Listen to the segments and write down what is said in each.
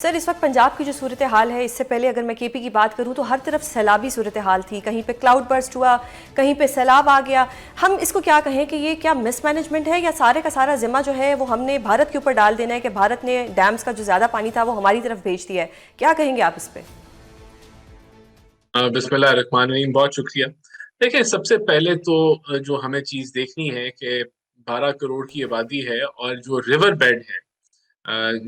Sir, इस वक्त पंजाब की जो सूरत हाल है, इससे पहले अगर मैं केपी की बात करूं तो हर तरफ सैलाबी सूरत हाल थी। कहीं पे क्लाउड बर्स्ट हुआ, कहीं पे सैलाब आ गया। हम इसको क्या कहें कि ये क्या मिसमैनेजमेंट है या सारे का सारा जिम्मा जो है वो हमने भारत के ऊपर डाल देना है कि भारत ने डैम्स का जो ज़्यादा पानी था वो हमारी तरफ भेज दिया है? क्या कहेंगे आप इस पर? बिस्मिल्लाह रहमान रहीम। बहुत शुक्रिया। देखिए, सबसे पहले तो जो हमें चीज देखनी है कि 12 करोड़ की आबादी है और जो रिवर बेड है,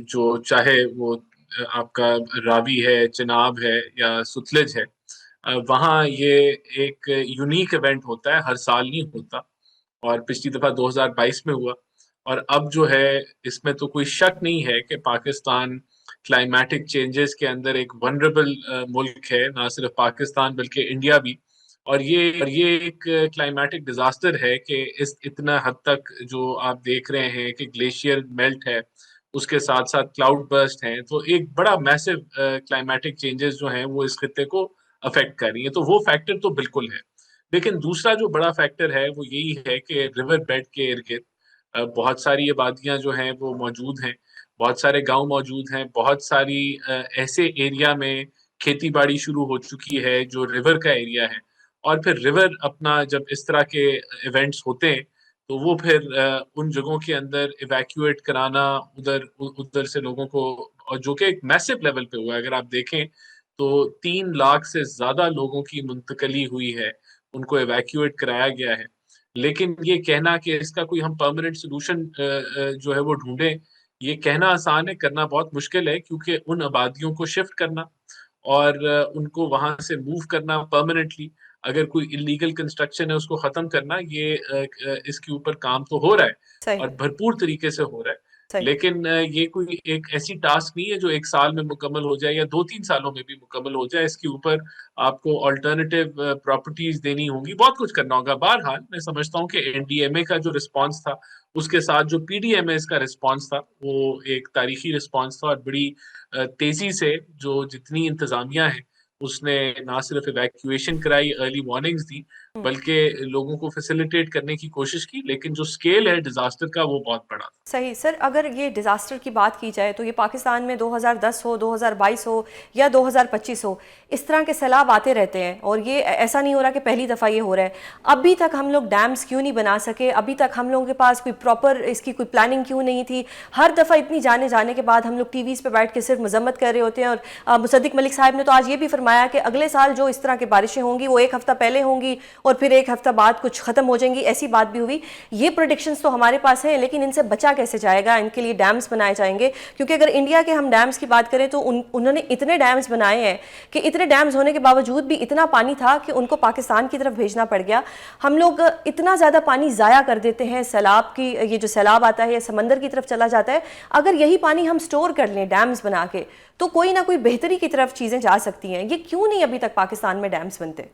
जो चाहे वो आपका रावी है, चिनाब है या सुतलेज है, वहाँ ये एक यूनिक इवेंट होता है, हर साल नहीं होता। और पिछली दफा 2022 में हुआ। और अब जो है, इसमें तो कोई शक नहीं है कि पाकिस्तान क्लाइमेटिक चेंजेस के अंदर एक वनरेबल मुल्क है। ना सिर्फ पाकिस्तान बल्कि इंडिया भी। और ये एक क्लाइमेटिक डिजास्टर है कि इस इतना हद तक जो आप देख रहे हैं कि ग्लेशियर मेल्ट है, उसके साथ साथ क्लाउड बर्स्ट हैं, तो एक बड़ा मैसिव क्लाइमेटिक चेंजेस जो हैं वो इस खत्ते को अफेक्ट कर रही है। तो वो फैक्टर तो बिल्कुल है। लेकिन दूसरा जो बड़ा फैक्टर है वो यही है कि रिवर बेड के इर्द गिर्द बहुत सारी आबादियां जो हैं वो मौजूद हैं। बहुत सारे गांव मौजूद हैं। बहुत सारी ऐसे एरिया में खेती बाड़ी शुरू हो चुकी है जो रिवर का एरिया है। और फिर रिवर अपना जब इस तरह के इवेंट्स होते हैं तो वो फिर उन जगहों के अंदर इवैक्यूएट कराना, उधर उधर से लोगों को, और जो कि एक मैसिव लेवल पे हुआ है। अगर आप देखें तो 3 लाख से ज्यादा लोगों की मुंतकली हुई है, उनको एवैक्यूएट कराया गया है। लेकिन ये कहना कि इसका कोई हम परमानेंट सोल्यूशन जो है वो ढूंढें, ये कहना आसान है, करना बहुत मुश्किल है। क्योंकि उन आबादियों को शिफ्ट करना और उनको वहां से मूव करना परमानेंटली, अगर कोई इलीगल कंस्ट्रक्शन है उसको खत्म करना, ये इसके ऊपर काम तो हो रहा है सही। और भरपूर तरीके से हो रहा है। सही। लेकिन ये कोई एक ऐसी टास्क नहीं है जो एक साल में मुकम्मल हो जाए या 2-3 सालों में भी मुकम्मल हो जाए। इसके ऊपर आपको ऑल्टरनेटिव प्रॉपर्टीज देनी होंगी, बहुत कुछ करना होगा। बहरहाल मैं समझता हूँ कि एनडीएमए का जो रिस्पांस था, उसके साथ जो पीडीएमएस का रिस्पांस था, वो एक तारीखी रिस्पांस था। और बड़ी तेजी से जो जितनी इंतजामिया है उसने ना सिर्फ इवैक्यूएशन कराई, अर्ली वार्निंग्स दी, बल्कि लोगों को फैसिलिटेट करने की कोशिश की। लेकिन जो स्केल है डिजास्टर का वो बहुत बड़ा था। सही। सर, अगर ये डिज़ास्टर की बात की जाए तो ये पाकिस्तान में 2010 हो, 2022 हो या 2025 हो, इस तरह के सैलाब आते रहते हैं और ये ऐसा नहीं हो रहा कि पहली दफ़ा ये हो रहा है। अभी तक हम लोग डैम्स क्यों नहीं बना सके? अभी तक हम लोगों के पास कोई प्रॉपर इसकी कोई प्लानिंग क्यों नहीं थी? हर दफ़ा इतनी जाने जाने के बाद हम लोग टीवीज़ पे बैठ के सिर्फ मजम्मत कर रहे होते हैं। और मुसद्दिक मलिक साहब ने तो आज ये भी फरमाया कि अगले साल जो इस तरह की बारिशें होंगी वो एक हफ्ता पहले होंगी और फिर एक हफ्ता बाद कुछ ख़त्म हो जाएंगी, ऐसी बात भी हुई। ये प्रोडिक्शंस तो हमारे पास हैं, लेकिन इनसे बचा कैसे जाएगा? इनके लिए डैम्स बनाए जाएंगे, क्योंकि अगर इंडिया के हम डैम्स की बात करें तो उन्होंने इतने डैम्स बनाए हैं कि इतने डैम्स होने के बावजूद भी इतना पानी था कि उनको पाकिस्तान की तरफ भेजना पड़ गया। हम लोग इतना ज़्यादा पानी ज़ाया कर देते हैं। सैलाब की, ये जो सैलाब आता है ये समंदर की तरफ चला जाता है। अगर यही पानी हम स्टोर कर लें डैम्स बना के, तो कोई ना कोई बेहतरी की तरफ चीज़ें जा सकती हैं। ये क्यों नहीं अभी तक पाकिस्तान में डैम्स बनते?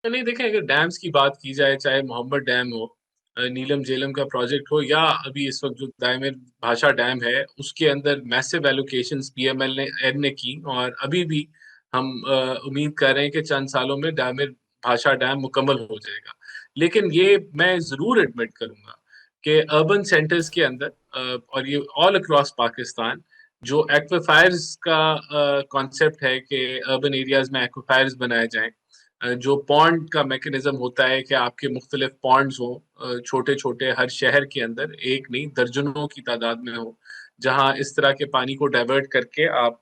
नहीं, देखें, अगर डैम्स की बात की जाए, चाहे मोहम्मद डैम हो, नीलम झेलम का प्रोजेक्ट हो, या अभी इस वक्त जो दायमेर भाषा डैम है, उसके अंदर मैसिव एलोकेशंस पीएमएल ने एन ने की। और अभी भी हम उम्मीद कर रहे हैं कि चंद सालों में दायमेर भाषा डैम मुकम्मल हो जाएगा। लेकिन ये मैं जरूर एडमिट करूंगा कि अर्बन सेंटर्स के अंदर और ये ऑल अक्रॉस पाकिस्तान जो एक्वाफायर्स का कॉन्सेप्ट है कि अर्बन एरियाज में एक्वाफायर्स बनाए जाएं, जो पॉन्ड का मैकेनिज्म होता है कि आपके मुख्तलिफ पॉन्ड्स हो, छोटे छोटे, हर शहर के अंदर एक नहीं दर्जनों की तादाद में हो, जहां इस तरह के पानी को डाइवर्ट करके आप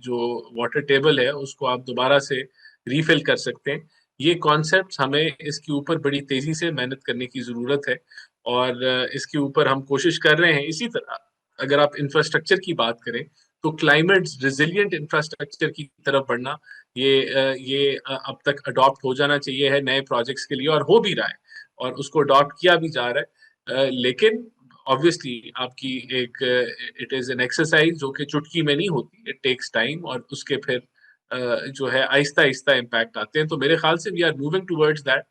जो वाटर टेबल है उसको आप दोबारा से रीफिल कर सकते हैं। ये कॉन्सेप्ट हमें इसके ऊपर बड़ी तेजी से मेहनत करने की जरूरत है। और इसके ऊपर हम कोशिश कर रहे हैं। इसी तरह अगर आप इंफ्रास्ट्रक्चर की बात करें तो क्लाइमेट रिजिलियंट इंफ्रास्ट्रक्चर की तरफ बढ़ना, ये अब तक अडॉप्ट हो जाना चाहिए है नए प्रोजेक्ट्स के लिए, और हो भी रहा है और उसको अडॉप्ट किया भी जा रहा है। लेकिन ऑब्वियसली आपकी एक, इट इज एन एक्सरसाइज जो कि चुटकी में नहीं होती, इट टेक्स टाइम, और उसके फिर जो है आहिस्ता आहिस्ता इम्पैक्ट आते हैं। तो मेरे ख्याल से we are moving towards that.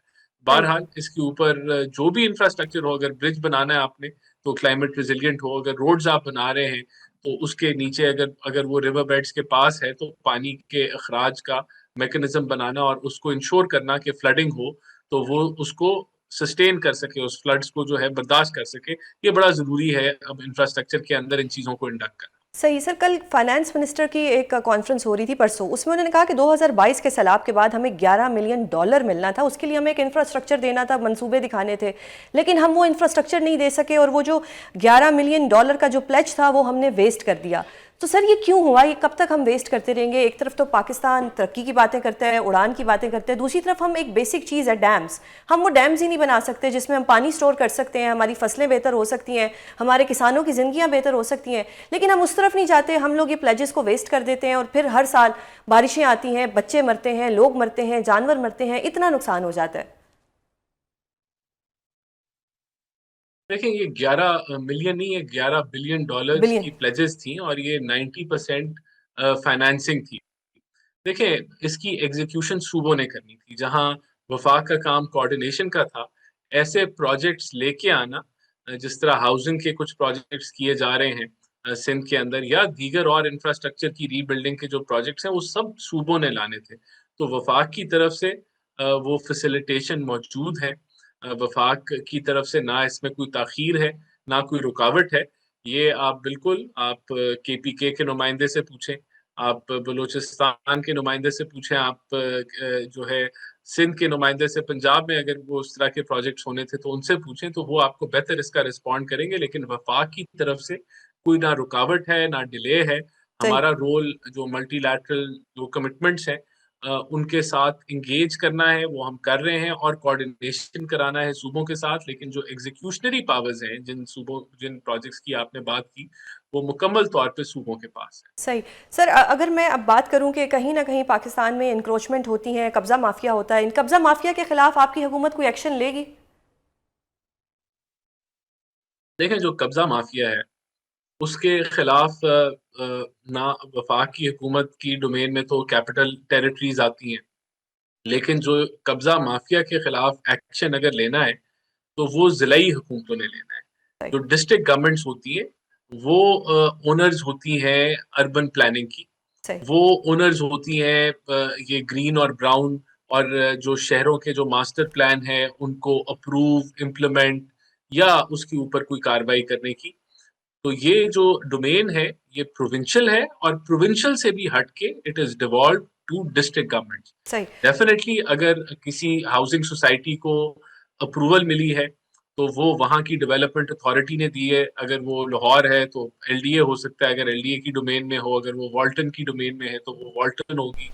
सही। बहरहाल इसके ऊपर जो भी इंफ्रास्ट्रक्चर हो, अगर ब्रिज बनाना है आपने तो क्लाइमेट रिजिलियंट हो, अगर रोड्स आप बना रहे हैं तो उसके नीचे अगर अगर वो रिवर बेड्स के पास है तो पानी के अखराज का मैकेनिज्म बनाना और उसको इंश्योर करना कि फ्लडिंग हो तो वो उसको सस्टेन कर सके, उस फ्लड्स को जो है बर्दाश्त कर सके, ये बड़ा ज़रूरी है अब इंफ्रास्ट्रक्चर के अंदर इन चीज़ों को इंडक्ट करना। सही सर, कल फाइनेंस मिनिस्टर की एक कॉन्फ्रेंस हो रही थी परसों, उसमें उन्होंने कहा कि 2022 के सैलाब के बाद हमें $11 मिलियन मिलना था, उसके लिए हमें एक इंफ्रास्ट्रक्चर देना था, मंसूबे दिखाने थे, लेकिन हम वो इंफ्रास्ट्रक्चर नहीं दे सके और वो जो $11 मिलियन का जो प्लेज था वो हमने वेस्ट कर दिया। तो सर ये क्यों हुआ, ये कब तक हम वेस्ट करते रहेंगे? एक तरफ तो पाकिस्तान तरक्की की बातें करता है, उड़ान की बातें करते हैं, दूसरी तरफ हम एक बेसिक चीज़ है डैम्स, हम वो डैम्स ही नहीं बना सकते जिसमें हम पानी स्टोर कर सकते हैं, हमारी फसलें बेहतर हो सकती हैं, हमारे किसानों की ज़िंदगियां बेहतर हो सकती हैं, लेकिन हम उस तरफ नहीं जाते। हम लोग ये प्लेजेस को वेस्ट कर देते हैं और फिर हर साल बारिशें आती हैं, बच्चे मरते हैं, लोग मरते हैं, जानवर मरते हैं, इतना नुकसान हो जाता है। देखें, ये 11 मिलियन नहीं, ये $11 बिलियन बिलियन। की प्लेजेस थी और ये 90% फाइनेंसिंग थी। देखें, इसकी एग्जीक्यूशन सूबों ने करनी थी, जहां वफाक का काम कोऑर्डिनेशन का था। ऐसे प्रोजेक्ट्स लेके आना, जिस तरह हाउसिंग के कुछ प्रोजेक्ट्स किए जा रहे हैं सिंध के अंदर, या दीगर और इंफ्रास्ट्रक्चर की रीबिल्डिंग के जो प्रोजेक्ट्स हैं, वो सब सूबों ने लाने थे। तो वफाक की तरफ से वो फैसिलिटेशन मौजूद है। वफाक की तरफ से ना इसमें कोई ताखीर है, ना कोई रुकावट है। ये आप बिल्कुल आप केपीके के नुमाइंदे से पूछें, आप बलूचिस्तान के नुमाइंदे से पूछें, आप जो है सिंध के नुमाइंदे से, पंजाब में अगर वो उस तरह के प्रोजेक्ट्स होने थे तो उनसे पूछें, तो वो आपको बेहतर इसका रिस्पॉन्ड करेंगे। लेकिन वफाक की तरफ से कोई ना रुकावट है, ना डिले है। सही। हमारा रोल जो मल्टीलैटरल जो कमिटमेंट्स हैं उनके साथ इंगेज करना है, वो हम कर रहे हैं, और कोऑर्डिनेशन कराना है सूबों के साथ। लेकिन जो एग्जीक्यूशनरी पावर्स हैं, जिन प्रोजेक्ट्स की आपने बात की, वो मुकम्मल तौर पे सूबों के पास है। सही। सर अगर मैं अब बात करूं कि कहीं ना कहीं पाकिस्तान में इंक्रोचमेंट होती है, कब्जा माफिया होता है, इन कब्जा माफिया के खिलाफ आपकी हुकूमत कोई एक्शन लेगी? देखें, जो कब्जा माफिया है उसके खिलाफ ना वफाक की हुकूमत की डोमेन में तो कैपिटल टेरिटरीज आती हैं, लेकिन जो कब्जा माफिया के खिलाफ एक्शन अगर लेना है तो वो ज़िलाई हुकूमतों ने लेना है। सही। जो डिस्ट्रिक्ट गवर्नमेंट्स होती है वो ओनर्स होती हैं अर्बन प्लानिंग की, सही। वो ओनर्स होती हैं ये ग्रीन और ब्राउन, और जो शहरों के जो मास्टर प्लान है उनको अप्रूव, इम्प्लीमेंट या उसके ऊपर कोई कार्रवाई करने की। तो ये जो डोमेन है ये प्रोविंशियल है, और प्रोविंशियल से भी हटके it is devolved to district government. सही। डेफिनेटली अगर किसी हाउसिंग सोसाइटी को अप्रूवल मिली है तो वो वहाँ की डेवलपमेंट अथॉरिटी ने दी है। अगर वो लाहौर है तो एलडीए हो सकता है, अगर एलडीए की डोमेन में हो, अगर वो वाल्टन की डोमेन में है तो वो वाल्टन होगी।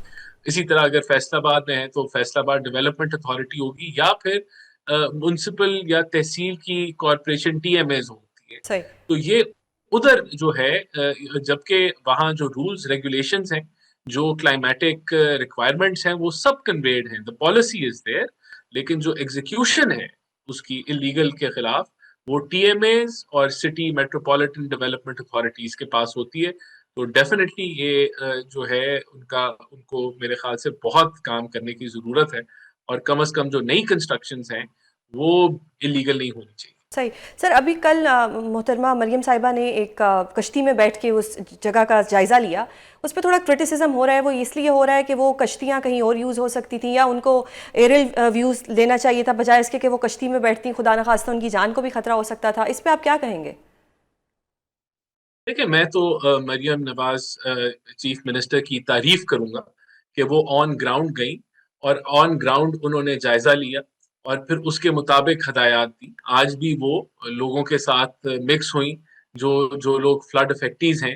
इसी तरह अगर फैसलाबाद में है तो फैसलाबाद डेवलपमेंट अथॉरिटी होगी, या फिर म्युनिसिपल या तहसील की कॉरपोरेशन टीएमएज होती है। सही। तो ये उधर जो है, जबकि वहाँ जो रूल्स रेगुलेशंस हैं, जो क्लाइमेटिक रिक्वायरमेंट्स हैं, वो सब कन्वेड हैं, द पॉलिसी इज देयर। लेकिन जो एग्जीक्यूशन है उसकी इलीगल के खिलाफ, वो टीएमएज और सिटी मेट्रोपॉलिटन डेवलपमेंट अथॉरिटीज के पास होती है। तो डेफिनेटली ये जो है उनका उनको मेरे ख्याल से बहुत काम करने की जरूरत है, और कम से कम जो नई कंस्ट्रक्शंस हैं वो इलीगल नहीं होनी चाहिए। सही। सर अभी कल मोहतरमा मरियम साहिबा ने एक कश्ती में बैठ के उस जगह का जायज़ा लिया, उस पर थोड़ा क्रिटिसिज्म हो रहा है, वो इसलिए हो रहा है कि वो कश्तियाँ कहीं और यूज़ हो सकती थी, या उनको एरियल व्यूज़ लेना चाहिए था बजाय इसके कि वो कश्ती में बैठती, खुदा न खास्ता उनकी जान को भी खतरा हो सकता था। इस पर आप क्या कहेंगे? देखिए, मैं तो मरियम नवाज चीफ मिनिस्टर की तारीफ करूंगा कि वो ऑन ग्राउंड गई, और ऑन ग्राउंड उन्होंने जायजा लिया और फिर उसके मुताबिक हदायत दी। आज भी वो लोगों के साथ मिक्स हुई, जो जो लोग फ्लड इफेक्टीज हैं